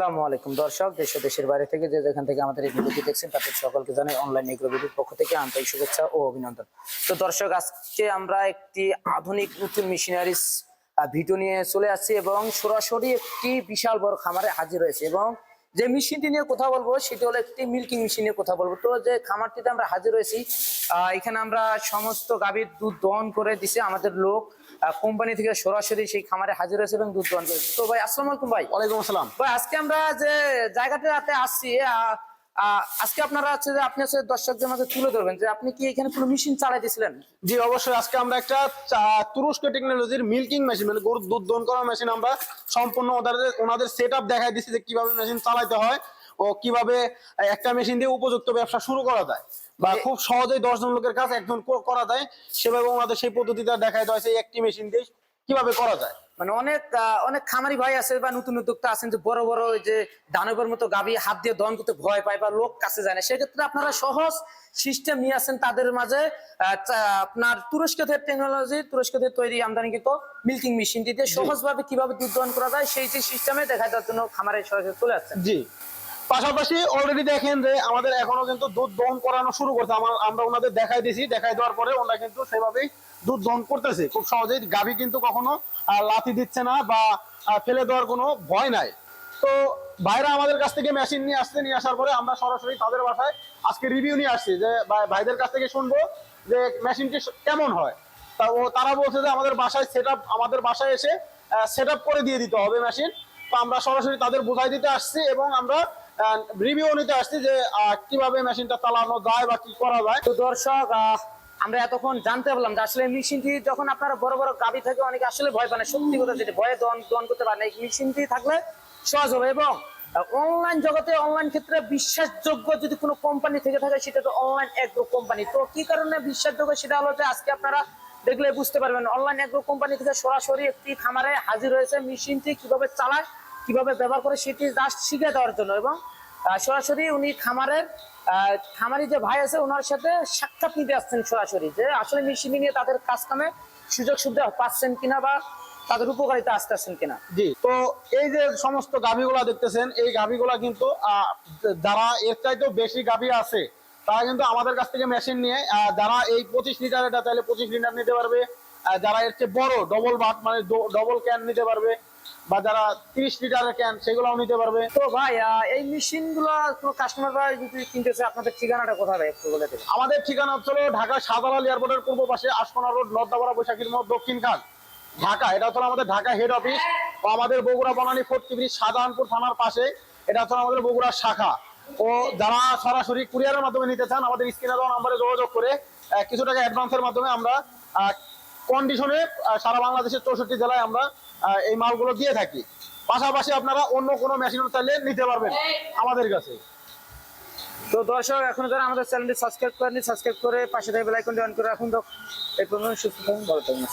আসসালামু আলাইকুম দর্শক, দেশ ও দেশের বাইরে থেকে যে যেখান থেকে আমাদের এই ভিডিওটি দেখছেন তাদের সকলকে জানাই অনলাইন এগ্রো ভিডিওর পক্ষ থেকে আন্তরিক শুভেচ্ছা ও অভিনন্দন। তো দর্শক, আজকে আমরা একটি আধুনিক নতুন মেশিনারিজ ভিডিও নিয়ে চলে আসছি এবং সরাসরি একটি বিশাল বড় খামারে হাজির হয়েছে এবং যে মেশিনটি নিয়ে কথা বলবো সেটি হলো একটি মিল্কিং মেশিন নিয়ে কথা বলবো। তো যে খামারটিতে আমরা হাজির হয়েছি, এখানে আমরা সমস্ত গাভীর দুধ দহন করে দিছে আমাদের লোক কোম্পানি থেকে সরাসরি সেই খামারে হাজির হয়েছে এবং দুধ দহন করেছে। তো ভাই আসসালামু আলাইকুম। ভাই ওয়ালাইকুম আসসালাম। ভাই আজকে আমরা যে জায়গাটাতে আসছি, আজকে আপনারা হচ্ছে যে আপনি হচ্ছে দর্শকদের মাঝে তুলে ধরবেন যে আপনি কি এখানে কোনো মেশিন চালাইতেছিলেন? জি অবশ্যই, আজকে আমরা একটা তুরস্ক টেকনোলজির মিল্কিং মেশিন মানে গরুর দুধ দহন করা মেশিন আমরা সম্পূর্ণ ওনাদের সেট আপ দেখাই দিচ্ছি যে কিভাবে মেশিন চালাইতে হয় ও কিভাবে একটা মেশিন দিয়ে উপযুক্ত ব্যবসা শুরু করা যায় বা খুব সহজেই 10 জন লোকের কাজ একজন করা যায়, সেভাবে ওনাদের সেই পদ্ধতিটা দেখাই দেওয়া হয়েছে একটি মেশিন দিয়ে কিভাবে করা যায়। মানে অনেক খামারি ভাই আছে বা নতুন উদ্যোক্তা আছেন যে বড় বড় যে দানবের মতো গাভী হাত দিয়ে দহন করতে ভয় পায় বা লোক কাছে যায় না, সেক্ষেত্রে আপনারা সহজ সিস্টেম নিয়ে আসেন তাদের মাঝে। আপনার তুরস্ক থেকে তৈরি আমদানিকৃত মিল্কিং মেশিনটি দিয়ে সহজভাবে কিভাবে দুধ দহন করা যায় সেই যে সিস্টেমে দেখা দেওয়ার জন্য খামারে সরাসরি চলে আসছেন। জি, পাশাপাশি অলরেডি দেখেন যে আমাদের এখনো কিন্তু দুধ দহন করানো শুরু করছে। আমরা ওনাদের দেখাই দিছি, দেখাই দেওয়ার পরে ওনারা কিন্তু সেভাবেই দুধ দহন করতেছে খুব সহজেই। গাভী কিন্তু কখনো লাথি দিচ্ছে না বা ফেলে দেওয়ার কোনো ভয় নাই। তো ভাইরা আমাদের কাছ থেকে মেশিন নিয়ে আসছে, নিয়ে আসার পরে আমরা সরাসরি তাদের বাসায় আজকে রিভিউ নিয়ে আসছি যে ভাইদের কাছ থেকে শুনবো যে মেশিনটি কেমন হয়। তারা বলছে যে আমাদের বাসায় এসে সেট আপ করে দিয়ে দিতে হবে মেশিন। তো আমরা সরাসরি তাদের বোঝাই দিতে আসছি এবং আমরা রিভিউ নিতে আসছি যে কিভাবে মেশিনটা চালানো যায় বা কি করা যায়। তো দর্শক, আমরা এতক্ষণ জানতে পারলাম যে আসলে মেশিনটি যখন আপনারা বড় বড় গাভী থাকে অনেকে আসলে ভয় পায় না, সত্যি কথা যেটা ভয়ে দহন করতে পারে না, এই মেশিনটি থাকলে সহজ হবে। এবং অনলাইন জগতে অনলাইন ক্ষেত্রে বিশ্বাসযোগ্য যদি কোনো কোম্পানি থেকে থাকে সেটা তো অনলাইন এগ্রো কোম্পানি। তো কি কারণে বিশ্বাসযোগ্য সেটা হলো যে আজকে আপনারা দেখলে বুঝতে পারবেন অনলাইন এগ্রো কোম্পানি থেকে সরাসরি একটি খামারে হাজির হয়েছে মেশিনটি কিভাবে চালায় কিভাবে ব্যবহার করে সেটি জাস্ট শিখে দেওয়ার জন্য। এবং সরাসরি উনি খামারি যে ভাই আছে ওনার সাথে সাক্ষাৎ নিতে আসছেন সরাসরি যে আসলে মেশিন নিয়ে তাদের কাজ কামে সুযোগ সুবিধা পাচ্ছেন কিনা বা তাদের উপকারিতা আসতেছেন কিনা। জি, তো এই যে সমস্ত গাভীগুলা দেখতেছেন, এই গাভীগুলা কিন্তু যারা এর চাইতেও বেশি গাভী আছে তারা কিন্তু আমাদের কাছ থেকে মেশিন নিয়ে যারা এই 25 লিটার এটা চাইলে 25 লিটার নিতে পারবে, যারা এর চেয়ে বড় ডবল বাট মানে ডবল ক্যান নিতে পারবে, বা যারা 30 লিটারের ক্যান সেগুলোও নিতে পারবে। তো ভাই এই মেশিন গুলো কাস্টমাররা যদি কিনতেছে আপনাদের ঠিকানাটা কোথায় একটু বলে দেবেন? আমাদের ঠিকানা হচ্ছে ঢাকা শাহজালাল এয়ারপোর্টের পূর্ব পাশে আশকোনা রোড, নর্দাপাড়া বৈশাখীর মোড়, দক্ষিণ খান, ঢাকা। এটা হচ্ছে আমাদের ঢাকা হেড অফিস। ও আমাদের বগুড়া বনানী ফোর্ট ব্রিজ শাহজাহানপুর থানার পাশে এটা হচ্ছে আমাদের বগুড়ার শাখা। ও যারা সরাসরি কুরিয়ারের মাধ্যমে নিতে চান আমাদের স্ক্রিনে দেওয়া নাম্বারে যোগাযোগ করে কিছু টাকা অ্যাডভান্সের মাধ্যমে আমরা কন্ডিশনে সারা বাংলাদেশের 64 জেলায় আমরা এই মালগুলো দিয়ে থাকি। পাশাপাশি আপনারা অন্য কোনো মেশিন চাইলে নিতে পারবেন আমাদের কাছে। তো দর্শক, এখন যারা আমাদের চ্যানেলটি সাবস্ক্রাইব করেনি সাবস্ক্রাইব করে পাশে থেকে বেল আইকনটি অন করে রাখুন। তো এই পর্যন্ত সুস্থ থাকুন, ভালো থাকুন।